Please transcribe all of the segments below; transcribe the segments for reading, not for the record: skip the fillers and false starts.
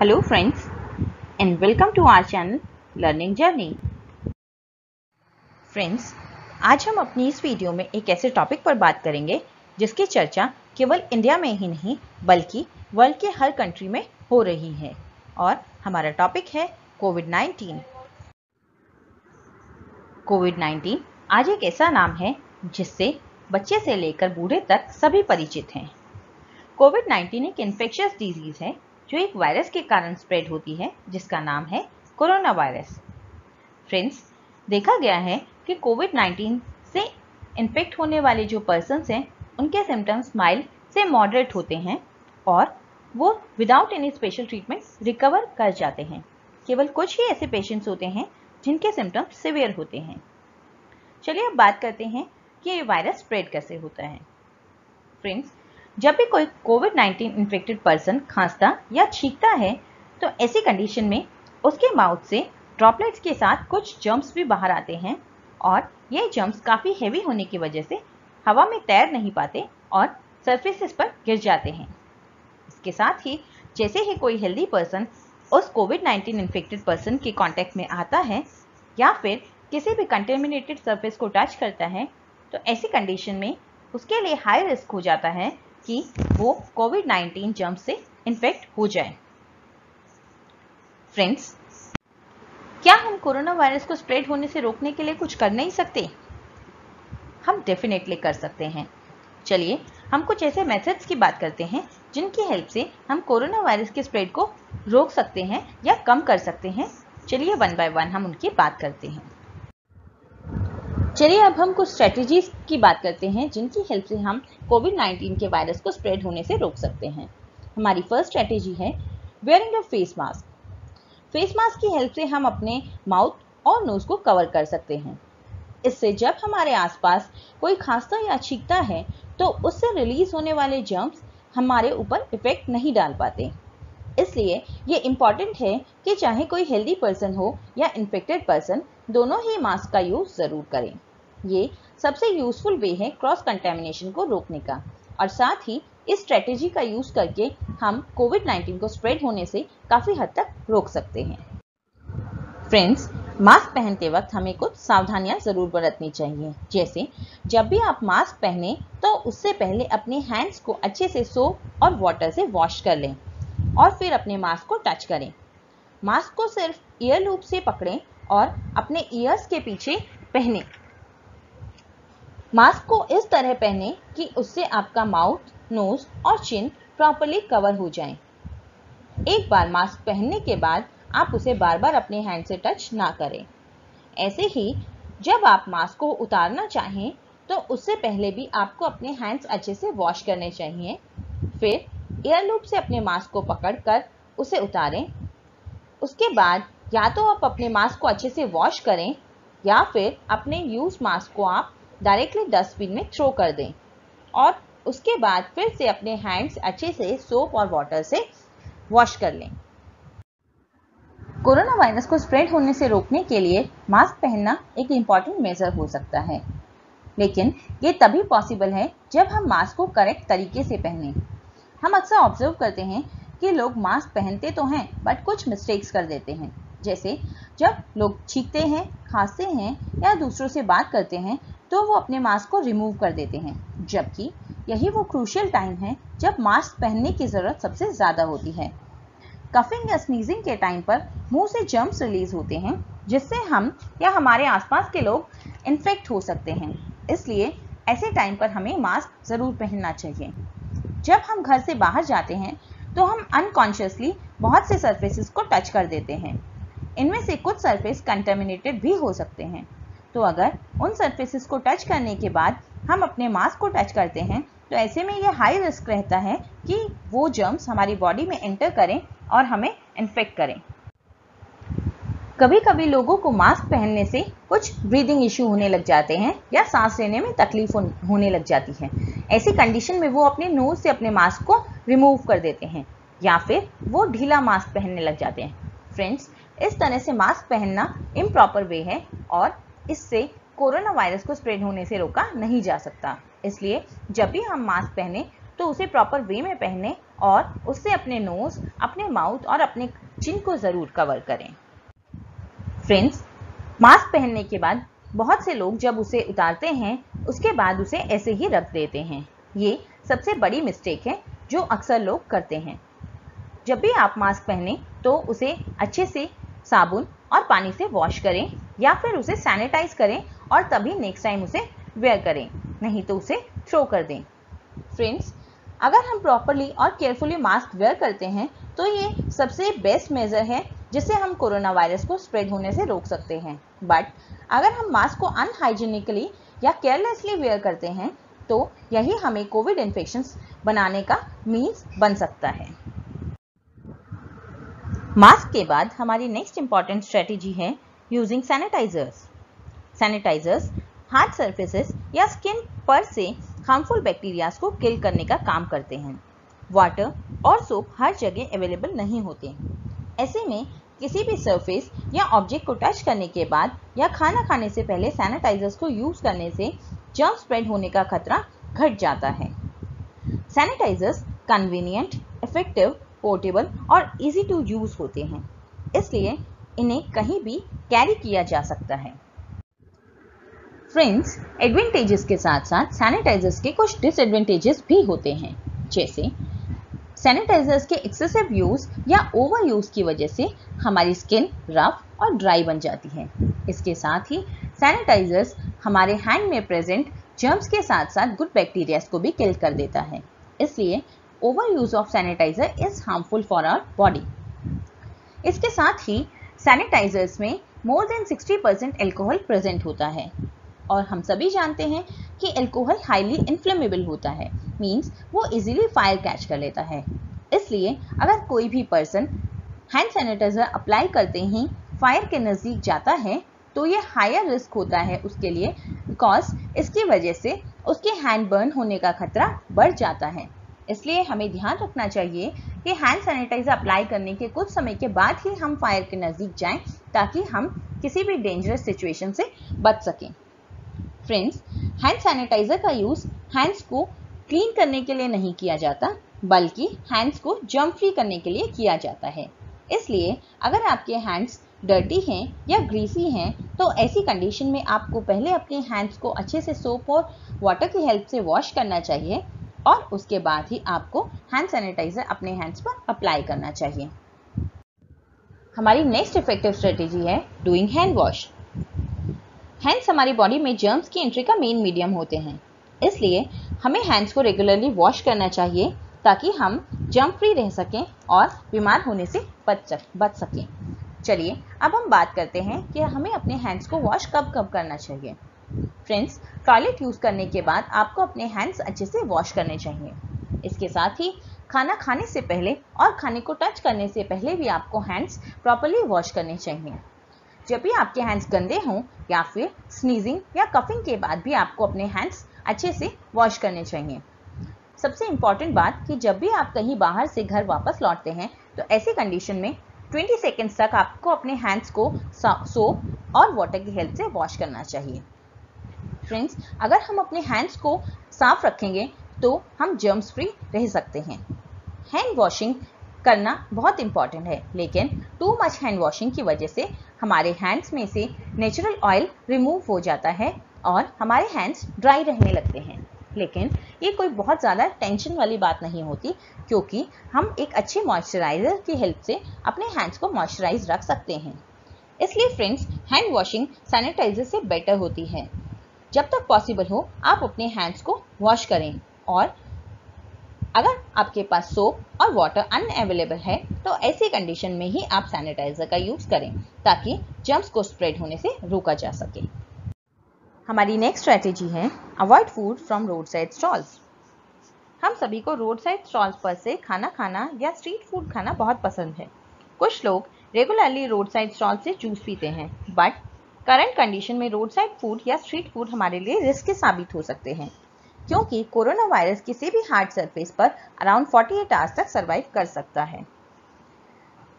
Hello friends and welcome to our channel Learning Journey। Friends, आज हम अपनी इस वीडियो में एक ऐसे टॉपिक पर बात करेंगे जिसकी चर्चा केवल इंडिया में ही नहीं बल्कि वर्ल्ड के हर कंट्री में हो रही है और हमारा टॉपिक है कोविड-19। कोविड-19 आज एक ऐसा नाम है जिससे बच्चे से लेकर बूढ़े तक सभी परिचित हैं। कोविड-19 एक इन्फेक्शियस डिजीज है जो एक वायरस के कारण स्प्रेड होती है जिसका नाम है कोरोना वायरस। फ्रेंड्स, देखा गया है कि कोविड-19 से इन्फेक्ट होने वाले जो पर्सन्स हैं उनके सिम्टम्स माइल्ड से मॉडरेट होते हैं और वो without any special treatment recover कर जाते हैं। केवल कुछ ही ऐसे पेशेंट्स होते हैं जिनके सिम्टम्स सिवियर होते हैं। चलिए अब बात करते हैं कि ये वायरस स्प्रेड कैसे होता है। फ्रेंड्स, जब भी कोई कोविड-19 इन्फेक्टेड पर्सन खांसता या छींकता है तो ऐसी कंडीशन में उसके माउथ से ड्रॉपलेट्स के साथ कुछ जर्म्स भी बाहर आते हैं और ये जर्म्स काफ़ी हैवी होने की वजह से हवा में तैर नहीं पाते और सरफेसेस पर गिर जाते हैं। इसके साथ ही जैसे ही कोई हेल्दी पर्सन उस कोविड-19 इन्फेक्टेड पर्सन के कांटेक्ट में आता है या फिर किसी भी कंटेमिनेटेड सरफेस को टच करता है तो ऐसी कंडीशन में उसके लिए हाई रिस्क हो जाता है कि वो कोविड-19 जर्म्स से इन्फेक्ट हो जाए। फ्रेंड्स, क्या हम कोरोना वायरस को स्प्रेड होने से रोकने के लिए कुछ कर नहीं सकते? हम डेफिनेटली कर सकते हैं। चलिए हम कुछ ऐसे मेथड्स की बात करते हैं जिनकी हेल्प से हम कोरोना वायरस के स्प्रेड को रोक सकते हैं या कम कर सकते हैं। चलिए वन बाय वन हम उनकी बात करते हैं। चलिए अब हम कुछ स्ट्रेटजीज की बात करते हैं जिनकी हेल्प से हम कोविड-19 के वायरस को स्प्रेड होने से रोक सकते हैं। हमारी फर्स्ट स्ट्रेटजी है wearing a face mask. Face mask की हेल्प से हम अपने माउथ और नोज को कवर कर सकते हैं। इससे जब हमारे आसपास कोई खांसता या छींकता है तो उससे रिलीज होने वाले जर्म्स हमारे ऊपर इफेक्ट नहीं डाल पाते। इसलिए ये इम्पॉर्टेंट है कि चाहे कोई हेल्दी पर्सन हो या इन्फेक्टेड पर्सन, दोनों ही मास्क का यूज जरूर करें। ये सबसे यूजफुल वे है क्रॉस कंटेमिनेशन को रोकने का और साथ ही इस स्ट्रेटेजी का यूज करके हम कोविड-19 को स्प्रेड होने से काफी हद तक रोक सकते हैं। फ्रेंड्स, मास्क पहनते वक्त हमें कुछ सावधानियां जरूर बरतनी चाहिए। जैसे जब भी आप मास्क पहने तो उससे पहले अपने हैंड्स को अच्छे से सोप और वाटर से वॉश कर लें और फिर अपने मास्क को टच करें। मास्क को सिर्फ ईयर लूप से पकड़ें और अपने ईयर्स के पीछे पहनें। मास्क को इस तरह पहनें कि उससे आपका माउथ, नोज और चिन प्रॉपर्ली कवर हो जाएं। एक बार मास्क पहनने के बाद आप उसे बार बार अपने हैंड से टच ना करें। ऐसे ही जब आप मास्क को उतारना चाहें तो उससे पहले भी आपको अपने हैंड्स अच्छे से वॉश करने चाहिए। फिर एयर लूप से अपने मास्क को पकड़कर उसे उतारें। उसके बाद या तो आप अपने मास्क को अच्छे से वॉश करें या फिर अपने यूज मास्क को आप डायरेक्टली डस्टबिन में थ्रो कर दें और उसके बाद फिर से अपने हैंड्स अच्छे से सोप और वाटर से वॉश कर लें। कोरोना वायरस को स्प्रेड होने से रोकने के लिए मास्क पहनना एक इम्पॉर्टेंट मेजर हो सकता है, लेकिन ये तभी पॉसिबल है जब हम मास्क को करेक्ट तरीके से पहनें। हम अक्सर ऑब्जर्व करते हैं कि लोग मास्क पहनते तो हैं बट कुछ मिस्टेक्स कर देते हैं। जैसे जब लोग छींकते हैं, खांसते हैं या दूसरों से बात करते हैं तो वो अपने मास्क को रिमूव कर देते हैं, जबकि यही वो क्रूशियल टाइम है जब मास्क पहनने की ज़रूरत सबसे ज़्यादा होती है। कफिंग या स्नीजिंग के टाइम पर मुंह से जर्म्स रिलीज होते हैं जिससे हम या हमारे आसपास के लोग इन्फेक्ट हो सकते हैं। इसलिए ऐसे टाइम पर हमें मास्क ज़रूर पहनना चाहिए। जब हम घर से बाहर जाते हैं तो हम अनकॉन्शियसली बहुत से सरफेसेस को टच कर देते हैं। इनमें से कुछ सरफेस कंटेमिनेटेड भी हो सकते हैं, तो अगर उन सरफेसेस को टच करने के बाद हम अपने मास्क को टच करते हैं तो ऐसे में यह हाई रिस्क रहता है कि वो जर्म्स हमारी बॉडी में एंटर करें और हमें इन्फेक्ट करें। कभी कभी लोगों को मास्क पहनने से कुछ ब्रीदिंग इश्यू होने लग जाते हैं या सांस लेने में तकलीफ होने लग जाती है। ऐसी कंडीशन में वो अपने नोज से अपने मास्क को रिमूव कर देते हैं या फिर वो ढीला मास्क पहनने लग जाते हैं। फ्रेंड्स, इस तरह से मास्क पहनना इम्प्रॉपर वे है और इससे कोरोना वायरस को स्प्रेड होने से रोका नहीं जा सकता। इसलिए जब भी हम मास्क पहने तो उसे प्रॉपर वे में पहने और उससे अपने नोज, अपने माउथ और अपने चिन को ज़रूर कवर करें। फ्रेंड्स, मास्क पहनने के बाद बहुत से लोग जब उसे उतारते हैं उसके बाद उसे ऐसे ही रख देते हैं। ये सबसे बड़ी मिस्टेक है जो अक्सर लोग करते हैं। जब भी आप मास्क पहने तो उसे अच्छे से साबुन और पानी से वॉश करें या फिर उसे सैनिटाइज करें और तभी नेक्स्ट टाइम उसे वेयर करें, नहीं तो उसे थ्रो कर दें। फ्रेंड्स, अगर हम प्रॉपरली और केयरफुली मास्क वेयर करते हैं तो ये सबसे बेस्ट मेजर है जिससे हम कोरोना वायरस को स्प्रेड होने से रोक सकते हैं। बट अगर हम मास्क को अनहाइजीनिकली या केयरलेसली वेयर करते हैं तो यही हमें कोविड इन्फेक्शंस बनाने का मीन्स बन सकता है। मास्क के बाद हमारी नेक्स्ट इंपॉर्टेंट स्ट्रेटेजी है using sanitisers. Sanitisers hard surfaces या स्किन पर से हार्मफुल बैक्टीरियाज को किल करने का काम करते हैं। वाटर और सोप हर जगह अवेलेबल नहीं होते। ऐसे में किसी भी सरफेस या ऑब्जेक्ट को टच करने के बाद या खाना खाने से पहले सैनिटाइजर्स को यूज करने से जर्म स्प्रेड होने का खतरा घट जाता है। सैनिटाइजर्स कन्वीनियंट, इफेक्टिव, पोर्टेबल और इजी टू यूज होते हैं, इसलिए इन्हें कहीं भी कैरी किया जा सकता है। फ्रेंड्स, एडवांटेजेस के साथ साथ सैनिटाइजर्स के कुछ डिसएडवांटेजेस भी होते हैं, जैसे सैनिटाइजर्स के एक्सेसिव यूज या ओवर यूज की वजह से हमारी स्किन रफ और ड्राई बन जाती है। इसके साथ ही सैनिटाइजर्स हमारे हैंड में प्रेजेंट जर्म्स के साथ साथ गुड बैक्टीरियाज को भी किल कर देता है, इसलिए overuse of sanitiser is harmful for our body. इसके साथ ही सैनिटाइजर्स में मोर देन 60% अल्कोहल प्रेजेंट होता है और हम सभी जानते हैं कि अल्कोहल हाईली इन्फ्लेमेबल होता है, मींस वो इजीली फायर कैच कर लेता है। इसलिए अगर कोई भी पर्सन हैंड सैनिटाइजर अप्लाई करते ही फायर के नज़दीक जाता है तो ये हायर रिस्क होता है उसके लिए, बिकॉज इसकी वजह से उसके हैंड बर्न होने का खतरा बढ़ जाता है। इसलिए हमें ध्यान रखना चाहिए कि हैंड सैनिटाइजर अप्लाई करने के कुछ समय के बाद ही हम फायर के नज़दीक जाएं ताकि हम किसी भी डेंजरस सिचुएशन से बच सकें। फ्रेंड्स, हैंड सैनिटाइजर का यूज हैंड्स को क्लीन करने के लिए नहीं किया जाता, बल्कि हैंड्स को जर्म फ्री करने के लिए किया जाता है। इसलिए अगर आपके हैंड्स डर्टी हैं या ग्रीसी हैं तो ऐसी कंडीशन में आपको पहले अपने हैंड्स को अच्छे से सोप और वाटर की हेल्प से वॉश करना चाहिए और उसके बाद ही आपको हैंड सैनिटाइजर अपने हैंड्स पर अप्लाई करना चाहिए। हमारी नेक्स्ट इफेक्टिव स्ट्रेटेजी है डूइंग हैंड वॉश। हैंड्स हमारी बॉडी में जर्म्स की एंट्री का मेन मीडियम होते हैं, इसलिए हमें हैंड्स को रेगुलरली वॉश करना चाहिए ताकि हम जर्म फ्री रह सकें और बीमार होने से बच सकें। चलिए अब हम बात करते हैं कि हमें अपने हैंड्स को वॉश कब कब करना चाहिए। फ्रेंड्स, टॉयलेट यूज़ करने के बाद आपको अपने हैंड्स अच्छे से वॉश करने चाहिए। इसके साथ ही खाना खाने से पहले और खाने को टच करने से पहले भी आपको हैंड्स प्रॉपर्ली वॉश करने चाहिए। जब भी आपके हैंड्स गंदे हों या फिर स्नीजिंग या कफिंग के बाद भी आपको अपने हैंड्स अच्छे से वॉश करने चाहिए। सबसे इम्पॉर्टेंट बात कि जब भी आप कहीं बाहर से घर वापस लौटते हैं तो ऐसी कंडीशन में 20 सेकेंड्स तक आपको अपने हैंड्स को सोप और वाटर की हेल्प से वॉश करना चाहिए। फ्रेंड्स, अगर हम अपने हैंड्स को साफ रखेंगे तो हम जर्म्स फ्री रह सकते हैं। हैंड वॉशिंग करना बहुत इंपॉर्टेंट है, लेकिन टू मच हैंड वॉशिंग की वजह से हमारे हैंड्स में से नेचुरल ऑयल रिमूव हो जाता है और हमारे हैंड्स ड्राई रहने लगते हैं। लेकिन ये कोई बहुत ज़्यादा टेंशन वाली बात नहीं होती, क्योंकि हम एक अच्छे मॉइस्चराइजर की हेल्प से अपने हैंड्स को मॉइस्चराइज रख सकते हैं। इसलिए फ्रेंड्स, हैंड वॉशिंग सैनिटाइजर से बेटर होती है। जब तक पॉसिबल हो आप अपने हैंड्स को वॉश करें और अगर आपके पास सोप और वाटर अनअवेलेबल है तो ऐसी कंडीशन में ही आप सैनिटाइजर का यूज करें ताकि जर्म्स को स्प्रेड होने से रोका जा सके। हमारी नेक्स्ट स्ट्रेटेजी है avoid food from road side stalls. हम सभी को रोड साइड स्टॉल्स पर से खाना खाना या स्ट्रीट फूड खाना बहुत पसंद है। कुछ लोग रेगुलरली रोड साइड स्टॉल से जूस पीते हैं, बट करंट कंडीशन में रोड साइड फूड या स्ट्रीट फूड हमारे लिए रिस्की साबित हो सकते हैं, क्योंकि कोरोना वायरस किसी भी हार्ड सरफेस पर अराउंड 48 आवर्स तक सर्वाइव कर सकता है।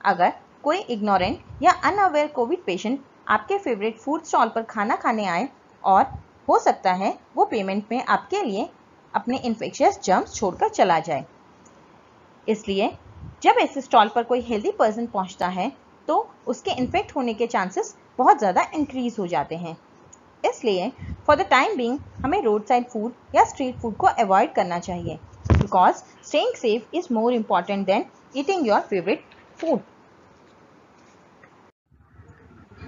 अगर कोई इग्नोरेंट या अनअवेयर कोविड पेशेंट आपके फेवरेट फूड स्टॉल पर खाना खाने आए और हो सकता है वो पेमेंट में आपके लिए अपने इन्फेक्शियस जर्म्स छोड़कर चला जाए। इसलिए जब ऐसे स्टॉल पर कोई हेल्दी पर्सन पहुंचता है तो उसके इन्फेक्ट होने के चांसेस बहुत ज़्यादा इंक्रीज हो जाते हैं। इसलिए फॉर द टाइम बीइंग हमें रोड साइड फूड या स्ट्रीट फूड को अवॉइड करना चाहिए, because staying safe is more important than eating your favourite food.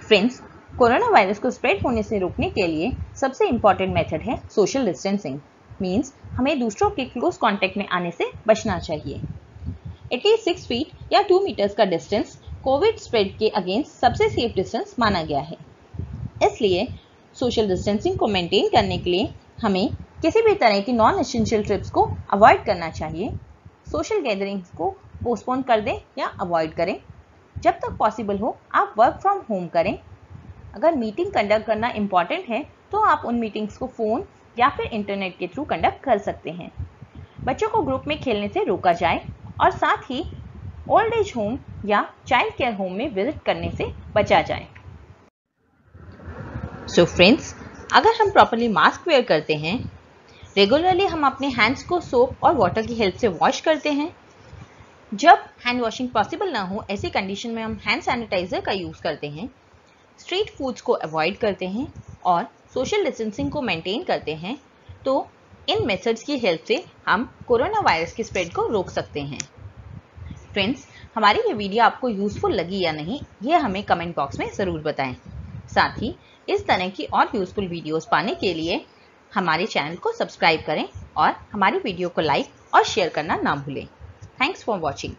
Friends, corona virus को स्प्रेड होने से रोकने के लिए सबसे इम्पॉर्टेंट मेथड है सोशल डिस्टेंसिंग। मीन्स हमें दूसरों के क्लोज कॉन्टेक्ट में आने से बचना चाहिए। एटलीस्ट 6 फीट या 2 मीटर्स का डिस्टेंस कोविड स्प्रेड के अगेंस्ट सबसे सेफ डिस्टेंस माना गया है। इसलिए सोशल डिस्टेंसिंग को मेंटेन करने के लिए हमें किसी भी तरह की नॉन एसेंशियल ट्रिप्स को अवॉइड करना चाहिए। सोशल गैदरिंग्स को पोस्टपोन कर दें या अवॉइड करें। जब तक पॉसिबल हो आप वर्क फ्रॉम होम करें। अगर मीटिंग कंडक्ट करना इम्पॉर्टेंट है तो आप उन मीटिंग्स को फ़ोन या फिर इंटरनेट के थ्रू कंडक्ट कर सकते हैं। बच्चों को ग्रुप में खेलने से रोका जाए और साथ ही ओल्ड एज होम या चाइल्ड केयर होम में विजिट करने से बचा जाए। सो फ्रेंड्स, अगर हम प्रॉपर्ली मास्क वेयर करते हैं, रेगुलरली हम अपने हैंड्स को सोप और वाटर की हेल्प से वॉश करते हैं, जब हैंड वॉशिंग पॉसिबल ना हो ऐसी कंडीशन में हम हैंड सैनिटाइजर का यूज़ करते हैं, स्ट्रीट फूड्स को अवॉइड करते हैं और सोशल डिस्टेंसिंग को मेंटेन करते हैं, तो इन मेथड्स की हेल्प से हम कोरोना वायरस की स्प्रेड को रोक सकते हैं। फ्रेंड्स, हमारी ये वीडियो आपको यूज़फुल लगी या नहीं, ये हमें कमेंट बॉक्स में ज़रूर बताएं। साथ ही इस तरह की और यूज़फुल वीडियोस पाने के लिए हमारे चैनल को सब्सक्राइब करें और हमारी वीडियो को लाइक और शेयर करना ना भूलें। Thanks for watching.